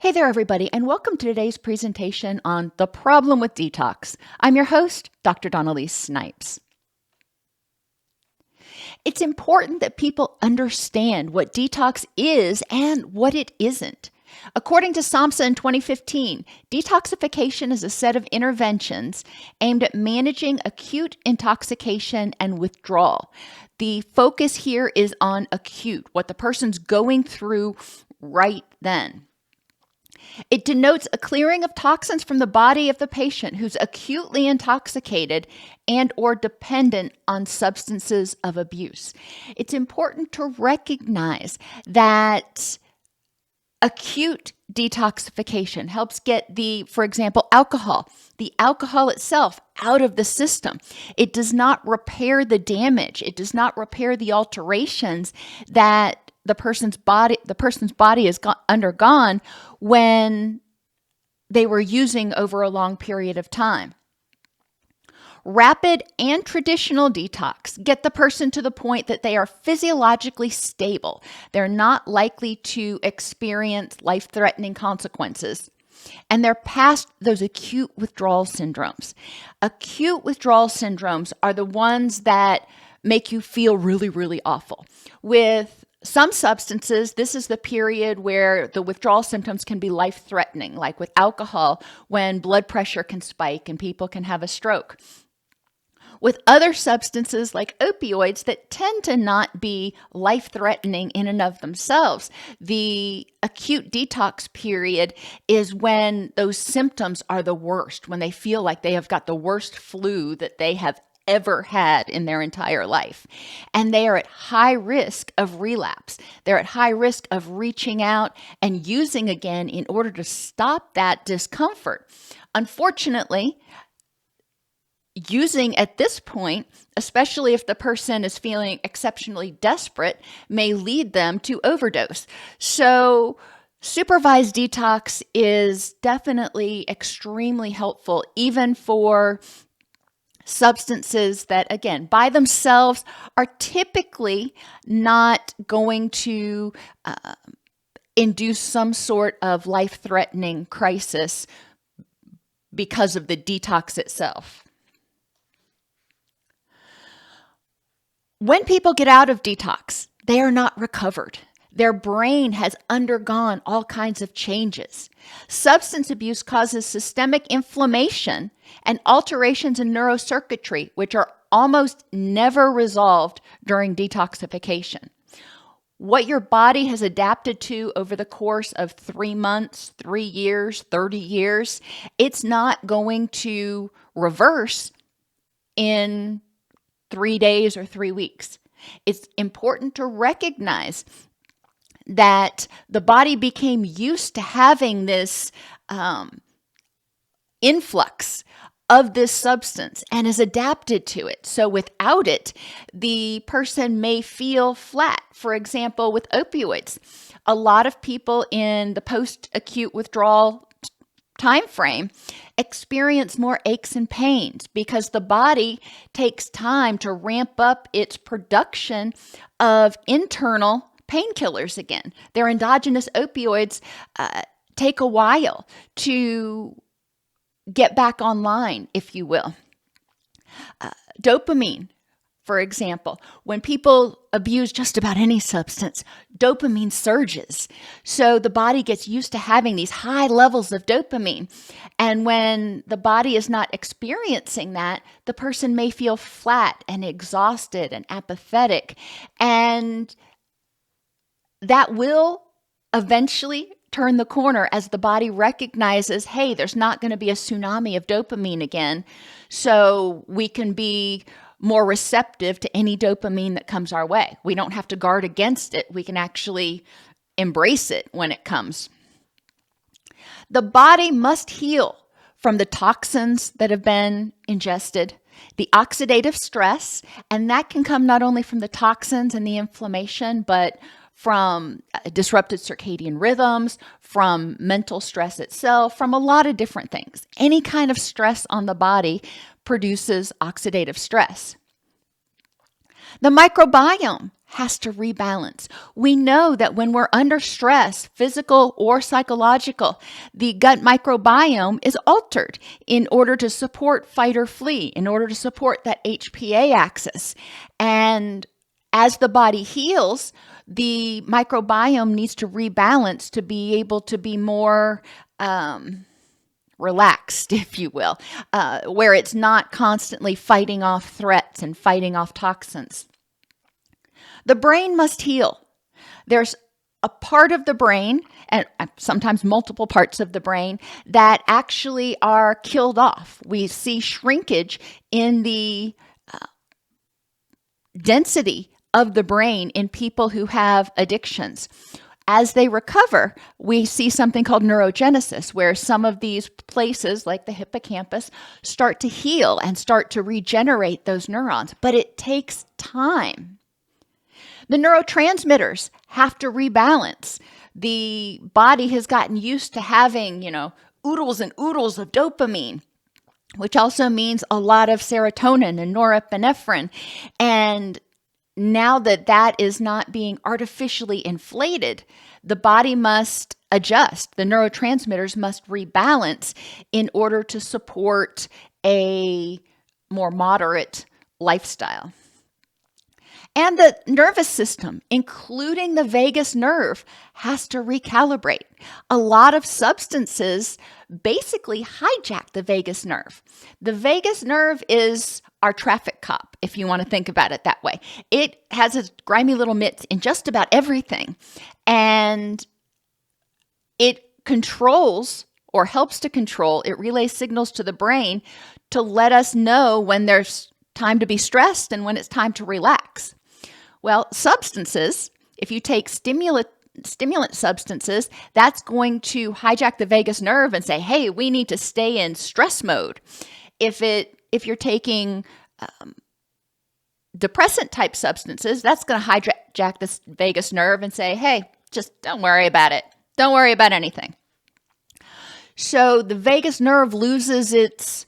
Hey there, everybody, and welcome to today's presentation on the problem with detox. I'm your host, Dr. Dawn-Elise Snipes. It's important that people understand what detox is and what it isn't. According to SAMHSA in 2015, detoxification is a set of interventions aimed at managing acute intoxication and withdrawal. The focus here is on acute, what the person's going through right then. It denotes a clearing of toxins from the body of the patient who's acutely intoxicated and or dependent on substances of abuse. It's important to recognize that acute detoxification helps get for example, the alcohol itself out of the system. It does not repair the damage. It does not repair the alterations that the person's body has undergone when they were using over a long period of time. Rapid and traditional detox get the person to the point that they are physiologically stable. They're not likely to experience life-threatening consequences. And they're past those acute withdrawal syndromes. Acute withdrawal syndromes are the ones that make you feel really, really awful. With some substances, this is the period where the withdrawal symptoms can be life-threatening, like with alcohol, when blood pressure can spike and people can have a stroke. With other substances like opioids that tend to not be life-threatening in and of themselves, the acute detox period is when those symptoms are the worst, when they feel like they have got the worst flu that they have ever had in their entire life. And they are at high risk of relapse. They're at high risk of reaching out and using again in order to stop that discomfort. Unfortunately, using at this point, especially if the person is feeling exceptionally desperate, may lead them to overdose. So supervised detox is definitely extremely helpful, even for substances that, again, by themselves are typically not going to induce some sort of life-threatening crisis because of the detox itself. When people get out of detox, they are not recovered. Their brain has undergone all kinds of changes. Substance abuse causes systemic inflammation and alterations in neurocircuitry, which are almost never resolved during detoxification. What your body has adapted to over the course of 3 months, 3 years, 30 years, it's not going to reverse in 3 days or 3 weeks. It's important to recognize that the body became used to having this influx of this substance and is adapted to it. So without it, the person may feel flat. For example, with opioids, a lot of people in the post-acute withdrawal time frame experience more aches and pains because the body takes time to ramp up its production of internal painkillers again. Their endogenous opioids take a while to get back online, if you will. Dopamine, for example, when people abuse just about any substance, dopamine surges. So the body gets used to having these high levels of dopamine. And when the body is not experiencing that, the person may feel flat and exhausted and apathetic. And that will eventually turn the corner as the body recognizes, hey, there's not going to be a tsunami of dopamine again. So we can be more receptive to any dopamine that comes our way. We don't have to guard against it. We can actually embrace it when it comes. The body must heal from the toxins that have been ingested, the oxidative stress, and that can come not only from the toxins and the inflammation, but from disrupted circadian rhythms, from mental stress itself, from a lot of different things. Any kind of stress on the body produces oxidative stress. The microbiome has to rebalance. We know that when we're under stress, physical or psychological, the gut microbiome is altered in order to support fight or flee, in order to support that HPA axis. And as the body heals, the microbiome needs to rebalance to be able to be more relaxed, if you will, where it's not constantly fighting off threats and fighting off toxins. The brain must heal. There's a part of the brain, and sometimes multiple parts of the brain, that actually are killed off. We see shrinkage in the density of the brain in people who have addictions. As they recover, we see something called neurogenesis, where some of these places, like the hippocampus, start to heal and start to regenerate those neurons. But it takes time. The neurotransmitters have to rebalance. The body has gotten used to having, oodles and oodles of dopamine, which also means a lot of serotonin and norepinephrine. And now that that is not being artificially inflated, the body must adjust. The neurotransmitters must rebalance in order to support a more moderate lifestyle. And the nervous system, including the vagus nerve, has to recalibrate. A lot of substances basically hijack the vagus nerve. The vagus nerve is our traffic cop, if you want to think about it that way. It has its grimy little mitts in just about everything. And it controls or helps to control, it relays signals to the brain to let us know when there's time to be stressed and when it's time to relax. Well, substances, if you take stimulant substances, that's going to hijack the vagus nerve and say, hey, we need to stay in stress mode. If you're taking depressant type substances, that's going to hijack the vagus nerve and say, hey, just don't worry about it. Don't worry about anything. So the vagus nerve loses its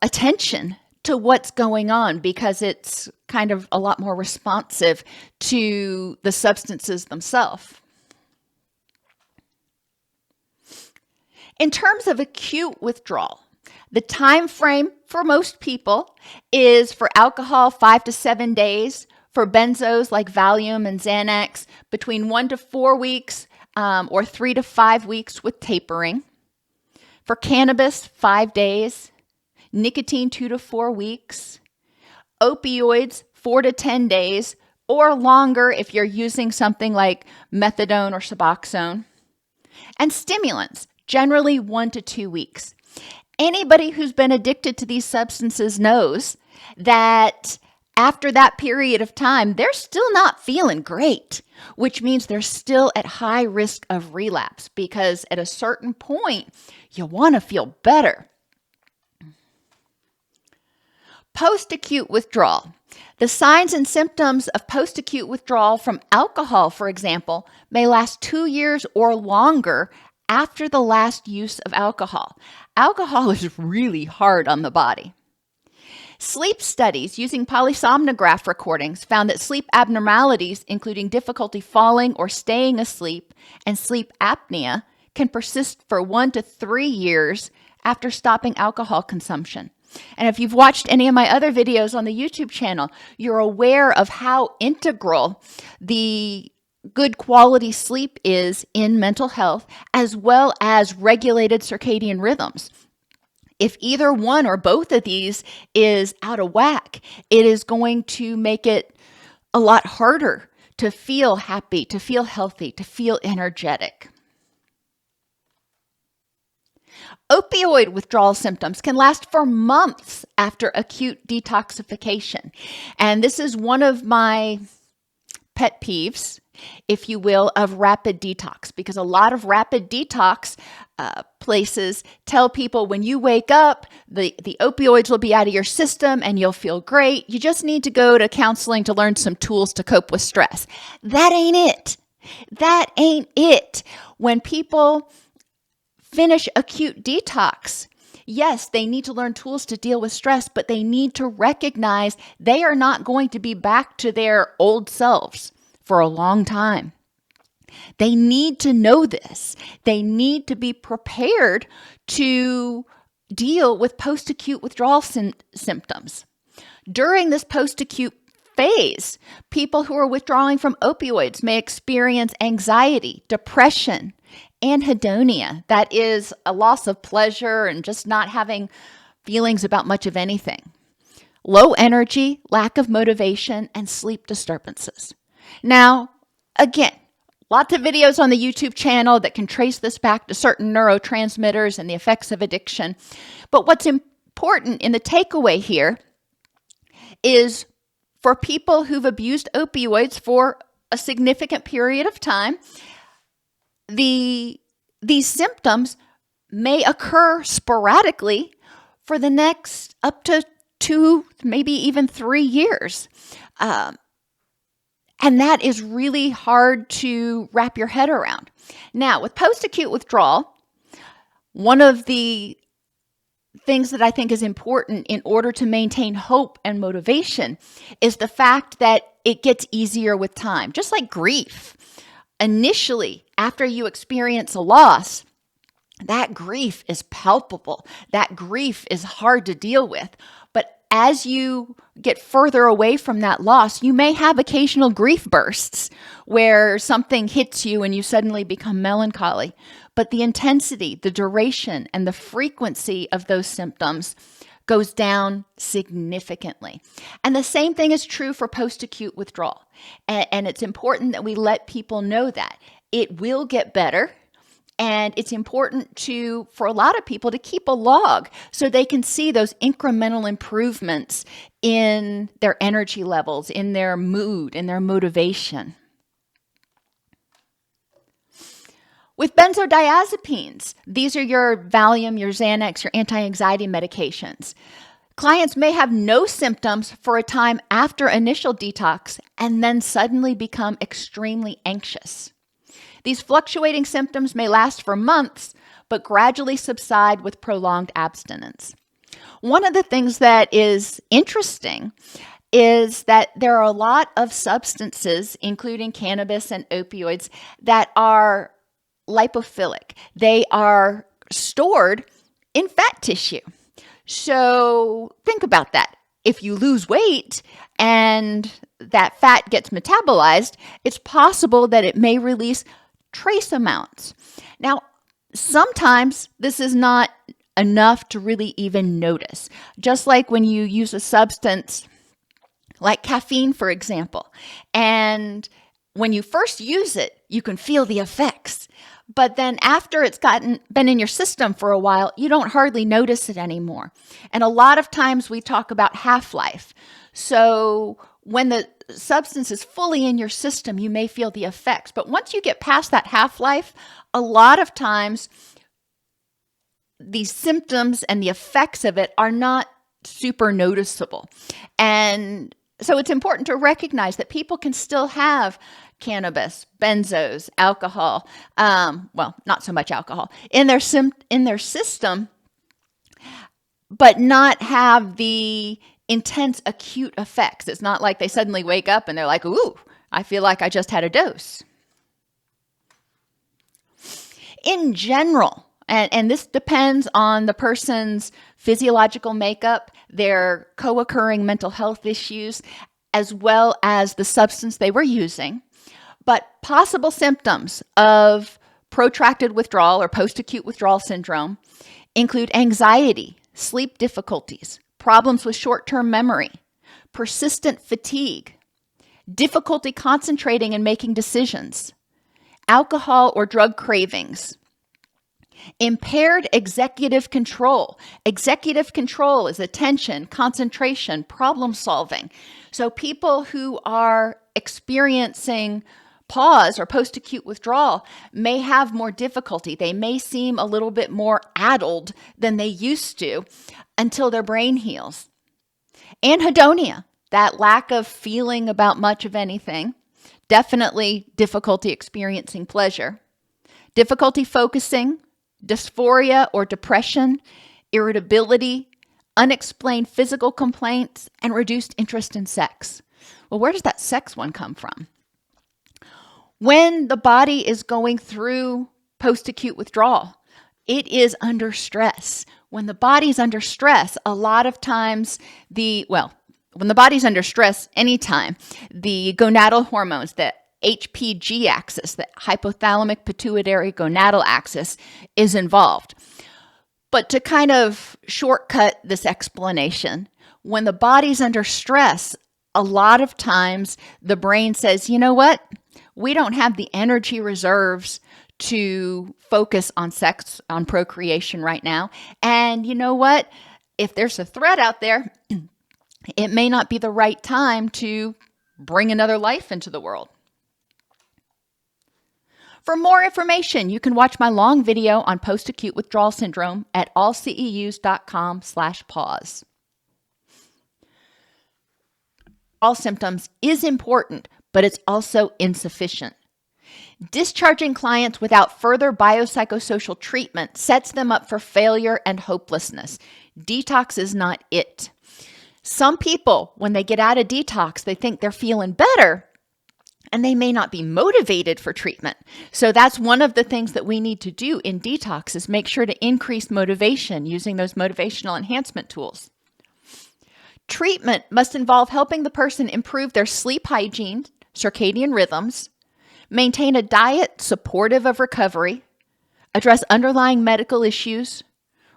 attention to what's going on because it's kind of a lot more responsive to the substances themselves. In terms of acute withdrawal, the time frame for most people is for alcohol 5 to 7 days, for benzos like Valium and Xanax between 1 to 4 weeks or 3 to 5 weeks with tapering. For cannabis, 5 days. Nicotine, 2 to 4 weeks. Opioids, 4 to 10 days, or longer if you're using something like methadone or Suboxone. And stimulants, generally 1 to 2 weeks. Anybody who's been addicted to these substances knows that after that period of time, they're still not feeling great, which means they're still at high risk of relapse because at a certain point, you want to feel better. Post-acute withdrawal. The signs and symptoms of post-acute withdrawal from alcohol, for example, may last 2 years or longer after the last use of alcohol. Alcohol is really hard on the body. Sleep studies using polysomnograph recordings found that sleep abnormalities, including difficulty falling or staying asleep and sleep apnea, can persist for 1 to 3 years after stopping alcohol consumption. And if you've watched any of my other videos on the YouTube channel, you're aware of how integral the good quality sleep is in mental health, as well as regulated circadian rhythms. If either one or both of these is out of whack, it is going to make it a lot harder to feel happy, to feel healthy, to feel energetic. Opioid withdrawal symptoms can last for months after acute detoxification. And this is one of my pet peeves, if you will, of rapid detox, because a lot of rapid detox places tell people when you wake up, the opioids will be out of your system and you'll feel great. You just need to go to counseling to learn some tools to cope with stress. That ain't it. That ain't it. When people finish acute detox, Yes, they need to learn tools to deal with stress, but they need to recognize they are not going to be back to their old selves for a long time. They need to know this. They need to be prepared to deal with post-acute withdrawal symptoms. During this post-acute phase, people who are withdrawing from opioids may experience anxiety, depression, anhedonia. That is a loss of pleasure and just not having feelings about much of anything. Low energy, lack of motivation, and sleep disturbances. Now, again, lots of videos on the YouTube channel that can trace this back to certain neurotransmitters and the effects of addiction. But what's important in the takeaway here is for people who've abused opioids for a significant period of time, these symptoms may occur sporadically for the next up to 2, maybe even 3 years. And that is really hard to wrap your head around. Now, with post-acute withdrawal, one of the things that I think is important in order to maintain hope and motivation is the fact that it gets easier with time, just like grief. Initially, after you experience a loss, that grief is palpable. That grief is hard to deal with. But as you get further away from that loss, you may have occasional grief bursts where something hits you and you suddenly become melancholy. But the intensity, the duration, and the frequency of those symptoms goes down significantly. And the same thing is true for post-acute withdrawal. And it's important that we let people know that. It will get better. And it's important for a lot of people to keep a log so they can see those incremental improvements in their energy levels, in their mood, in their motivation. With benzodiazepines, these are your Valium, your Xanax, your anti-anxiety medications. Clients may have no symptoms for a time after initial detox and then suddenly become extremely anxious. These fluctuating symptoms may last for months, but gradually subside with prolonged abstinence. One of the things that is interesting is that there are a lot of substances, including cannabis and opioids, that are lipophilic. They are stored in fat tissue. So think about that. If you lose weight and that fat gets metabolized, it's possible that it may release trace amounts. Now, sometimes this is not enough to really even notice. Just like when you use a substance like caffeine, for example, and when you first use it, you can feel the effects. But then after it's been in your system for a while, you don't hardly notice it anymore. And a lot of times we talk about half-life. So when the substance is fully in your system, you may feel the effects. But once you get past that half-life, a lot of times these symptoms and the effects of it are not super noticeable. And so it's important to recognize that people can still have cannabis, benzos, alcohol, not so much alcohol, in their system, but not have the intense acute effects. It's not like they suddenly wake up and they're like, ooh, I feel like I just had a dose. In general, and this depends on the person's physiological makeup, their co-occurring mental health issues, as well as the substance they were using. But possible symptoms of protracted withdrawal or post-acute withdrawal syndrome include anxiety, sleep difficulties, problems with short-term memory, persistent fatigue, difficulty concentrating and making decisions, alcohol or drug cravings, impaired executive control. Executive control is attention, concentration, problem solving. So people who are experiencing PAWS or post-acute withdrawal may have more difficulty. They may seem a little bit more addled than they used to until their brain heals. Anhedonia, that lack of feeling about much of anything, definitely difficulty experiencing pleasure. Difficulty focusing, dysphoria or depression, irritability, unexplained physical complaints, and reduced interest in sex. Well, where does that sex one come from? When the body is going through post-acute withdrawal, it is under stress. When the body's under stress, a lot of times when the body's under stress anytime, the gonadal hormones, the HPG axis, the hypothalamic pituitary gonadal axis, is involved. But to kind of shortcut this explanation, when the body's under stress, a lot of times the brain says, you know what? We don't have the energy reserves to focus on sex, on procreation right now. And you know what? If there's a threat out there, it may not be the right time to bring another life into the world. For more information, you can watch my long video on post-acute withdrawal syndrome at allceus.com/pause. All symptoms is important, but it's also insufficient. Discharging clients without further biopsychosocial treatment sets them up for failure and hopelessness. Detox is not it. Some people, when they get out of detox, they think they're feeling better, and they may not be motivated for treatment. So that's one of the things that we need to do in detox is make sure to increase motivation using those motivational enhancement tools. Treatment must involve helping the person improve their sleep hygiene, circadian rhythms, maintain a diet supportive of recovery, address underlying medical issues,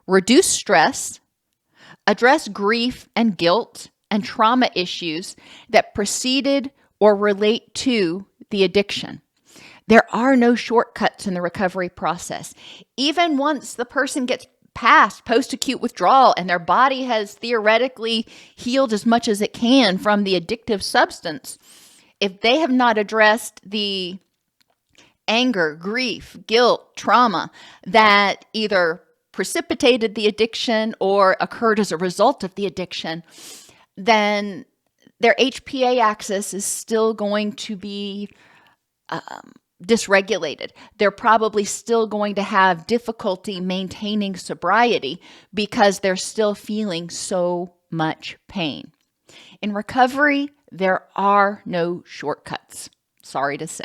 reduce stress, address grief and guilt and trauma issues that preceded or relate to the addiction. There are no shortcuts in the recovery process. Even once the person gets past post-acute withdrawal and their body has theoretically healed as much as it can from the addictive substance, if they have not addressed the anger, grief, guilt, trauma that either precipitated the addiction or occurred as a result of the addiction, then their HPA axis is still going to be dysregulated. They're probably still going to have difficulty maintaining sobriety because they're still feeling so much pain. In recovery, there are no shortcuts, sorry to say.